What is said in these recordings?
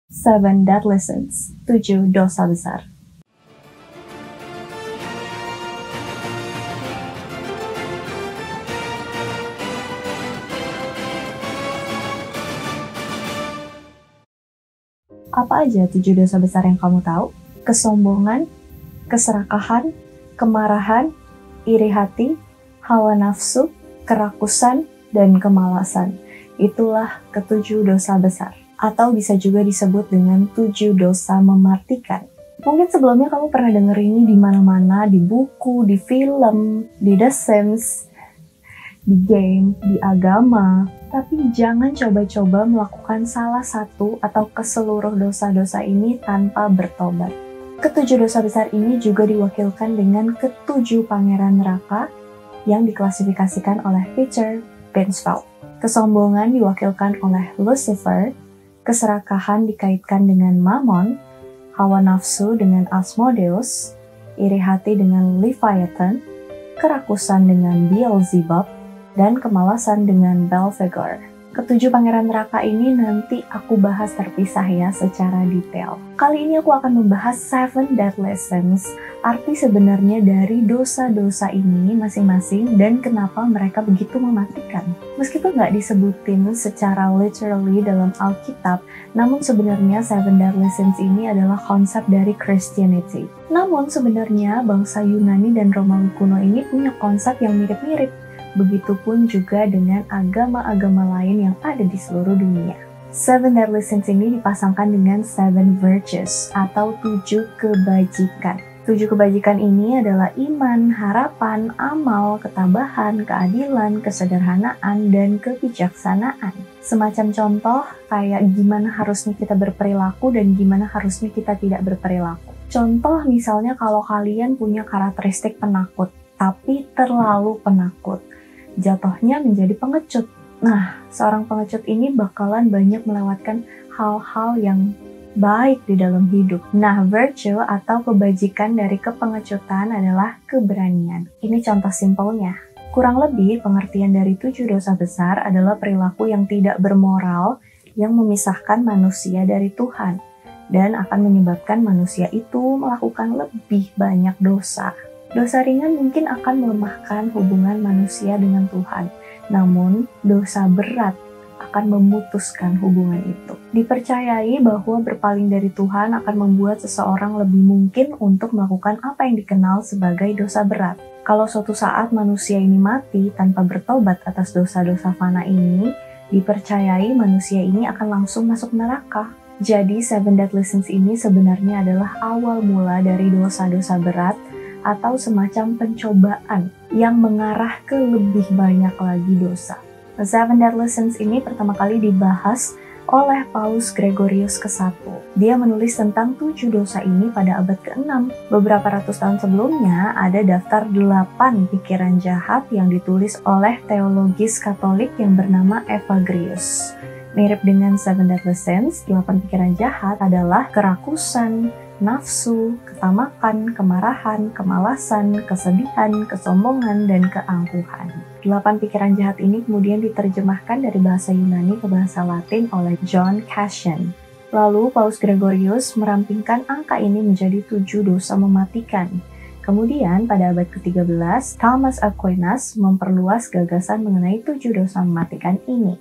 Seven Deadly Sins, 7 dosa besar. Apa aja 7 dosa besar yang kamu tahu? Kesombongan, keserakahan, kemarahan, iri hati, hawa nafsu, kerakusan, dan kemalasan. Itulah ketujuh dosa besar. Atau bisa juga disebut dengan 7 dosa mematikan. Mungkin sebelumnya kamu pernah denger ini di mana-mana, di buku, di film, di The Sims, di game, di agama. Tapi jangan coba-coba melakukan salah satu atau keseluruh dosa-dosa ini tanpa bertobat. Ketujuh dosa besar ini juga diwakilkan dengan ketujuh pangeran neraka yang diklasifikasikan oleh Peter Binsfeld. Kesombongan diwakilkan oleh Lucifer, keserakahan dikaitkan dengan Mammon, hawa nafsu dengan Asmodeus, iri hati dengan Leviathan, kerakusan dengan Beelzebub, dan kemalasan dengan Belphegor. Ketujuh pangeran neraka ini nanti aku bahas terpisah ya secara detail. Kali ini aku akan membahas 7 Deadly Sins, arti sebenarnya dari dosa-dosa ini masing-masing dan kenapa mereka begitu mematikan. Meskipun nggak disebutin secara literally dalam Alkitab, namun sebenarnya 7 Deadly Sins ini adalah konsep dari Christianity. Namun sebenarnya bangsa Yunani dan Romawi kuno ini punya konsep yang mirip-mirip. Begitupun juga dengan agama-agama lain yang ada di seluruh dunia. 7 Deadly Sins ini dipasangkan dengan 7 virtues atau 7 kebajikan. 7 kebajikan ini adalah iman, harapan, amal, ketabahan, keadilan, kesederhanaan, dan kebijaksanaan. Semacam contoh kayak gimana harusnya kita berperilaku dan gimana harusnya kita tidak berperilaku. Contoh misalnya kalau kalian punya karakteristik penakut, tapi terlalu penakut, jatuhnya menjadi pengecut. Nah, seorang pengecut ini bakalan banyak melewatkan hal-hal yang baik di dalam hidup. Nah, virtue atau kebajikan dari kepengecutan adalah keberanian. Ini contoh simpelnya. Kurang lebih, pengertian dari 7 dosa besar adalah perilaku yang tidak bermoral yang memisahkan manusia dari Tuhan dan akan menyebabkan manusia itu melakukan lebih banyak dosa. Dosa ringan mungkin akan melemahkan hubungan manusia dengan Tuhan, namun dosa berat akan memutuskan hubungan itu. Dipercayai bahwa berpaling dari Tuhan akan membuat seseorang lebih mungkin untuk melakukan apa yang dikenal sebagai dosa berat. Kalau suatu saat manusia ini mati tanpa bertobat atas dosa-dosa fana ini, dipercayai manusia ini akan langsung masuk neraka. Jadi 7 Deadly Sins ini sebenarnya adalah awal mula dari dosa-dosa berat atau semacam pencobaan yang mengarah ke lebih banyak lagi dosa. 7 Deadly Sins ini pertama kali dibahas oleh Paus Gregorius ke-1. Dia menulis tentang 7 dosa ini pada abad ke-6. Beberapa ratus tahun sebelumnya ada daftar 8 pikiran jahat yang ditulis oleh teologis Katolik yang bernama Evagrius. Mirip dengan 7 Deadly Sins, 8 pikiran jahat adalah kerakusan, nafsu, ketamakan, kemarahan, kemalasan, kesedihan, kesombongan, dan keangkuhan. 8 pikiran jahat ini kemudian diterjemahkan dari bahasa Yunani ke bahasa Latin oleh John Cassian. Lalu Paus Gregorius merampingkan angka ini menjadi 7 dosa mematikan. Kemudian pada abad ke-13, Thomas Aquinas memperluas gagasan mengenai 7 dosa mematikan ini.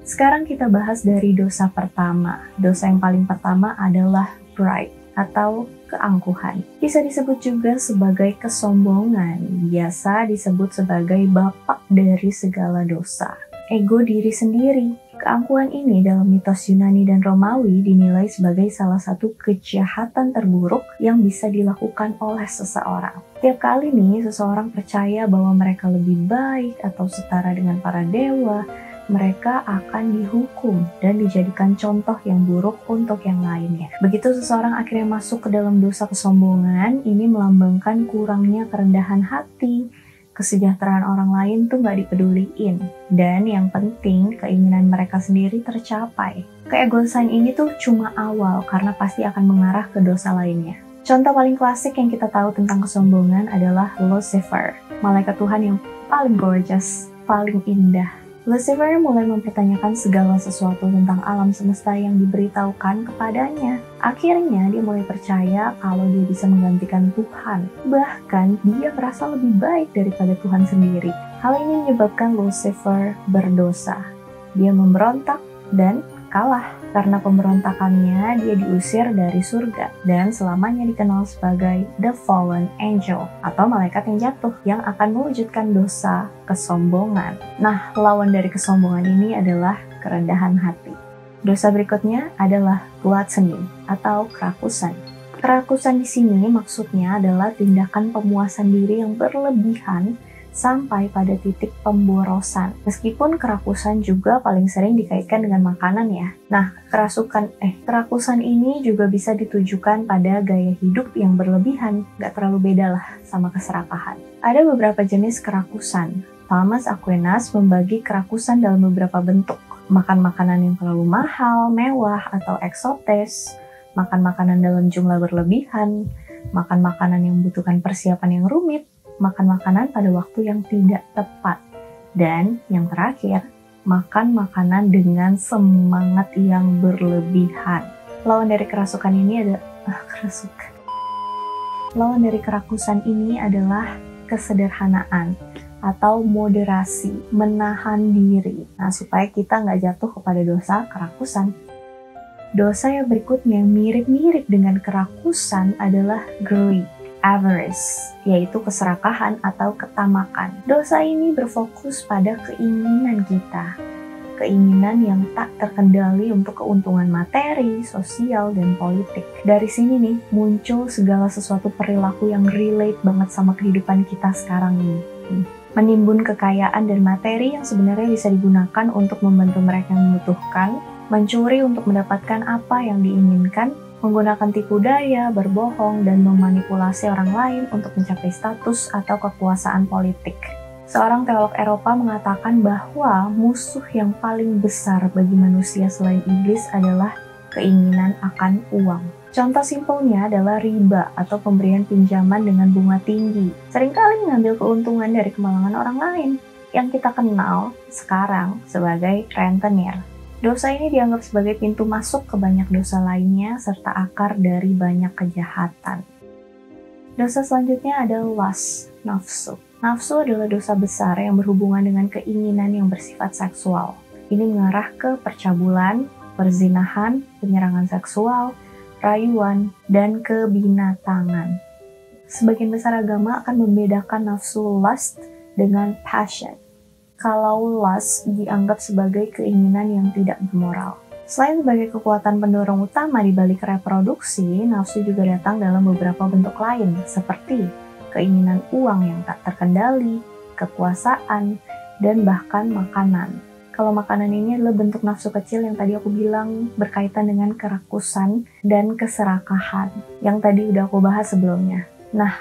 Sekarang kita bahas dari dosa pertama. Dosa yang paling pertama adalah pride atau keangkuhan. Bisa disebut juga sebagai kesombongan, biasa disebut sebagai bapak dari segala dosa. Ego diri sendiri. Keangkuhan ini dalam mitos Yunani dan Romawi dinilai sebagai salah satu kejahatan terburuk yang bisa dilakukan oleh seseorang. Tiap kali nih seseorang percaya bahwa mereka lebih baik atau setara dengan para dewa, mereka akan dihukum dan dijadikan contoh yang buruk untuk yang lainnya. Begitu seseorang akhirnya masuk ke dalam dosa kesombongan, ini melambangkan kurangnya kerendahan hati, kesejahteraan orang lain tuh nggak dipeduliin, dan yang penting keinginan mereka sendiri tercapai. Keegoisan ini tuh cuma awal karena pasti akan mengarah ke dosa lainnya. Contoh paling klasik yang kita tahu tentang kesombongan adalah Lucifer, malaikat Tuhan yang paling gorgeous, paling indah, Lucifer mulai mempertanyakan segala sesuatu tentang alam semesta yang diberitahukan kepadanya. Akhirnya dia mulai percaya kalau dia bisa menggantikan Tuhan. Bahkan dia merasa lebih baik daripada Tuhan sendiri. Hal ini menyebabkan Lucifer berdosa. Dia memberontak dan kalah. Karena pemberontakannya, dia diusir dari surga dan selamanya dikenal sebagai The Fallen Angel atau malaikat yang jatuh yang akan mewujudkan dosa kesombongan. Nah, lawan dari kesombongan ini adalah kerendahan hati. Dosa berikutnya adalah gluttony atau kerakusan. Kerakusan di sini maksudnya adalah tindakan pemuasan diri yang berlebihan sampai pada titik pemborosan. Meskipun kerakusan juga paling sering dikaitkan dengan makanan ya. Nah, kerakusan ini juga bisa ditujukan pada gaya hidup yang berlebihan. Gak terlalu beda lah sama keserakahan. Ada beberapa jenis kerakusan. Thomas Aquinas membagi kerakusan dalam beberapa bentuk. Makan makanan yang terlalu mahal, mewah, atau eksotis. Makan makanan dalam jumlah berlebihan. Makan makanan yang membutuhkan persiapan yang rumit. Makan makanan pada waktu yang tidak tepat. Dan yang terakhir, makan makanan dengan semangat yang berlebihan. Lawan dari kerasukan ini ada Lawan dari kerakusan ini adalah kesederhanaan atau moderasi, menahan diri. Nah, supaya kita nggak jatuh kepada dosa kerakusan. Dosa yang berikutnya mirip-mirip dengan kerakusan adalah greed, avarice, yaitu keserakahan atau ketamakan. Dosa ini berfokus pada keinginan kita, keinginan yang tak terkendali untuk keuntungan materi, sosial, dan politik. Dari sini nih muncul segala sesuatu perilaku yang relate banget sama kehidupan kita sekarang ini. Menimbun kekayaan dan materi yang sebenarnya bisa digunakan untuk membantu mereka yang membutuhkan, mencuri untuk mendapatkan apa yang diinginkan, menggunakan tipu daya, berbohong, dan memanipulasi orang lain untuk mencapai status atau kekuasaan politik. Seorang teolog Eropa mengatakan bahwa musuh yang paling besar bagi manusia selain iblis adalah keinginan akan uang. Contoh simpelnya adalah riba atau pemberian pinjaman dengan bunga tinggi. Seringkali mengambil keuntungan dari kemalangan orang lain yang kita kenal sekarang sebagai rentenir. Dosa ini dianggap sebagai pintu masuk ke banyak dosa lainnya serta akar dari banyak kejahatan. Dosa selanjutnya adalah lust, nafsu. Nafsu adalah dosa besar yang berhubungan dengan keinginan yang bersifat seksual. Ini mengarah ke percabulan, perzinahan, penyerangan seksual, rayuan, dan kebinatangan. Sebagian besar agama akan membedakan nafsu lust dengan passion. Kalau lust dianggap sebagai keinginan yang tidak bermoral. Selain sebagai kekuatan pendorong utama di balik reproduksi, nafsu juga datang dalam beberapa bentuk lain, seperti keinginan uang yang tak terkendali, kekuasaan, dan bahkan makanan. Kalau makanan ini adalah bentuk nafsu kecil yang tadi aku bilang berkaitan dengan kerakusan dan keserakahan, yang tadi udah aku bahas sebelumnya. Nah,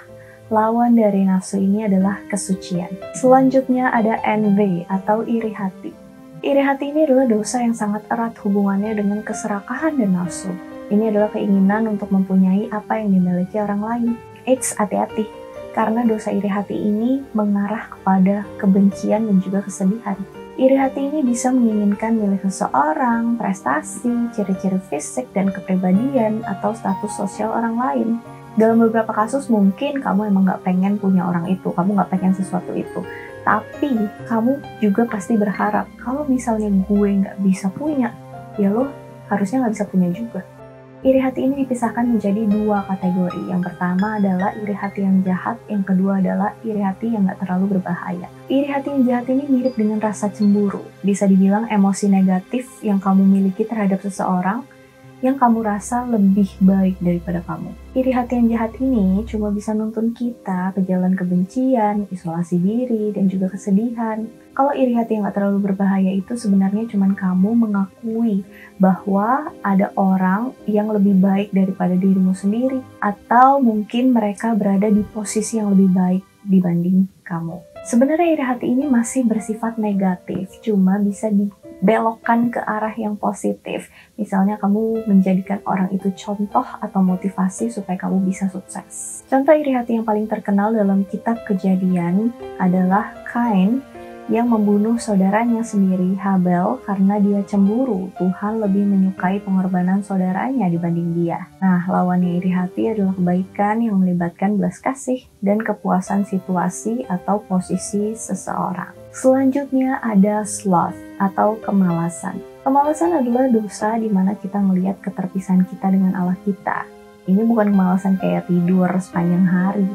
lawan dari nafsu ini adalah kesucian. Selanjutnya ada envy atau iri hati. Iri hati ini adalah dosa yang sangat erat hubungannya dengan keserakahan dan nafsu. Ini adalah keinginan untuk mempunyai apa yang dimiliki orang lain. Eits, hati-hati, karena dosa iri hati ini mengarah kepada kebencian dan juga kesedihan. Iri hati ini bisa menginginkan milik seseorang, prestasi, ciri-ciri fisik dan kepribadian, atau status sosial orang lain. Dalam beberapa kasus mungkin kamu emang gak pengen punya orang itu, kamu gak pengen sesuatu itu. Tapi kamu juga pasti berharap, kalau misalnya gue gak bisa punya, ya lo harusnya gak bisa punya juga. Iri hati ini dipisahkan menjadi dua kategori. Yang pertama adalah iri hati yang jahat, yang kedua adalah iri hati yang gak terlalu berbahaya. Iri hati yang jahat ini mirip dengan rasa cemburu. Bisa dibilang emosi negatif yang kamu miliki terhadap seseorang yang kamu rasa lebih baik daripada kamu. Iri hati yang jahat ini cuma bisa nuntun kita ke jalan kebencian, isolasi diri, dan juga kesedihan. Kalau iri hati yang gak terlalu berbahaya itu sebenarnya cuma kamu mengakui bahwa ada orang yang lebih baik daripada dirimu sendiri, atau mungkin mereka berada di posisi yang lebih baik dibanding kamu. Sebenarnya iri hati ini masih bersifat negatif, cuma bisa dibelokkan ke arah yang positif. Misalnya kamu menjadikan orang itu contoh atau motivasi supaya kamu bisa sukses. Contoh iri hati yang paling terkenal dalam kitab Kejadian adalah Kain yang membunuh saudaranya sendiri, Habel, karena dia cemburu. Tuhan lebih menyukai pengorbanan saudaranya dibanding dia. Nah, lawannya iri hati adalah kebaikan yang melibatkan belas kasih dan kepuasan situasi atau posisi seseorang. Selanjutnya ada sloth atau kemalasan. Kemalasan adalah dosa di mana kita melihat keterpisahan kita dengan Allah kita. Ini bukan kemalasan kayak tidur sepanjang hari.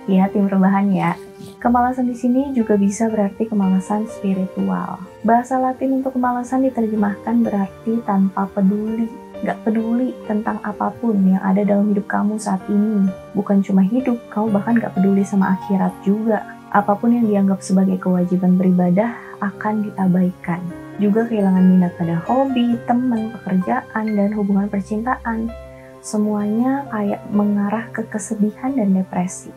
Ya, tim rebahan ya. Kemalasan di sini juga bisa berarti kemalasan spiritual. Bahasa Latin untuk kemalasan diterjemahkan berarti tanpa peduli. Gak peduli tentang apapun yang ada dalam hidup kamu saat ini. Bukan cuma hidup, kamu bahkan gak peduli sama akhirat juga. Apapun yang dianggap sebagai kewajiban beribadah akan diabaikan. Juga kehilangan minat pada hobi, teman, pekerjaan, dan hubungan percintaan. Semuanya kayak mengarah ke kesedihan dan depresi.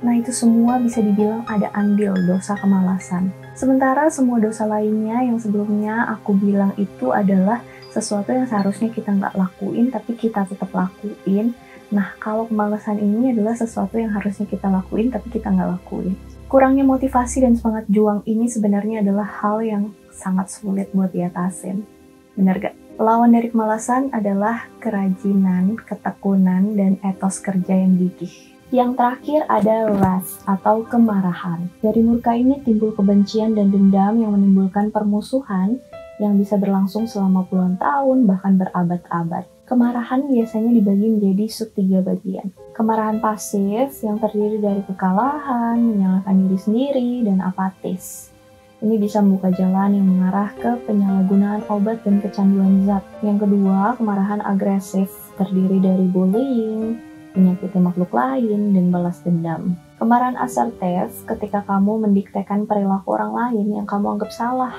Nah, itu semua bisa dibilang ada andil dosa kemalasan. Sementara semua dosa lainnya yang sebelumnya aku bilang itu adalah sesuatu yang seharusnya kita nggak lakuin, tapi kita tetap lakuin. Nah, kalau kemalasan ini adalah sesuatu yang harusnya kita lakuin, tapi kita nggak lakuin. Kurangnya motivasi dan semangat juang ini sebenarnya adalah hal yang sangat sulit buat diatasin. Bener gak? Lawan dari kemalasan adalah kerajinan, ketekunan, dan etos kerja yang gigih. Yang terakhir ada wrath atau kemarahan. Dari murka ini timbul kebencian dan dendam yang menimbulkan permusuhan yang bisa berlangsung selama puluhan tahun, bahkan berabad-abad. Kemarahan biasanya dibagi menjadi sub 3 bagian. Kemarahan pasif yang terdiri dari kekalahan, menyalahkan diri sendiri, dan apatis. Ini bisa membuka jalan yang mengarah ke penyalahgunaan obat dan kecanduan zat. Yang kedua, kemarahan agresif terdiri dari bullying, menyakiti makhluk lain, dan balas dendam. Kemarahan asertif ketika kamu mendiktekan perilaku orang lain yang kamu anggap salah,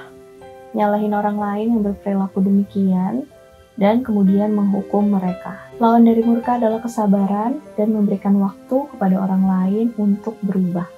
nyalahin orang lain yang berperilaku demikian, dan kemudian menghukum mereka. Lawan dari murka adalah kesabaran dan memberikan waktu kepada orang lain untuk berubah.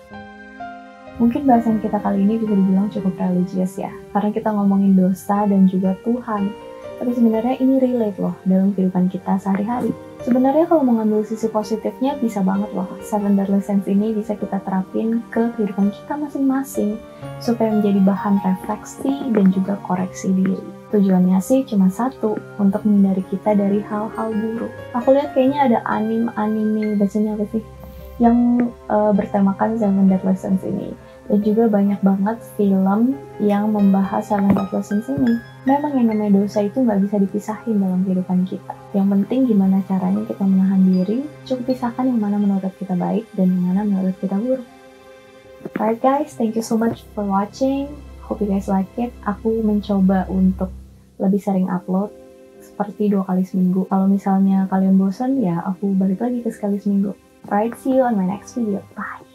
Mungkin bahasan kita kali ini bisa dibilang cukup religius ya, karena kita ngomongin dosa dan juga Tuhan. Tapi sebenarnya ini relate loh dalam kehidupan kita sehari-hari. Sebenarnya kalau mau ngambil sisi positifnya bisa banget loh. 7 Deadly Sins ini bisa kita terapin ke kehidupan kita masing-masing supaya menjadi bahan refleksi dan juga koreksi diri. Tujuannya sih cuma satu, untuk menghindari kita dari hal-hal buruk. Aku lihat kayaknya ada anime bacanya apa sih? Yang bertemakan 7 Deadly Sins ini. Dan juga banyak banget film yang membahas 7 Deadly Sins ini. Memang yang namanya dosa itu nggak bisa dipisahin dalam kehidupan kita. Yang penting gimana caranya kita menahan diri, cukup pisahkan yang mana menurut kita baik dan yang mana menurut kita buruk. Alright guys, thank you so much for watching. Hope you guys like it. Aku mencoba untuk lebih sering upload, seperti 2 kali seminggu. Kalau misalnya kalian bosan, ya aku balik lagi ke sekali seminggu. Alright, see you on my next video. Bye!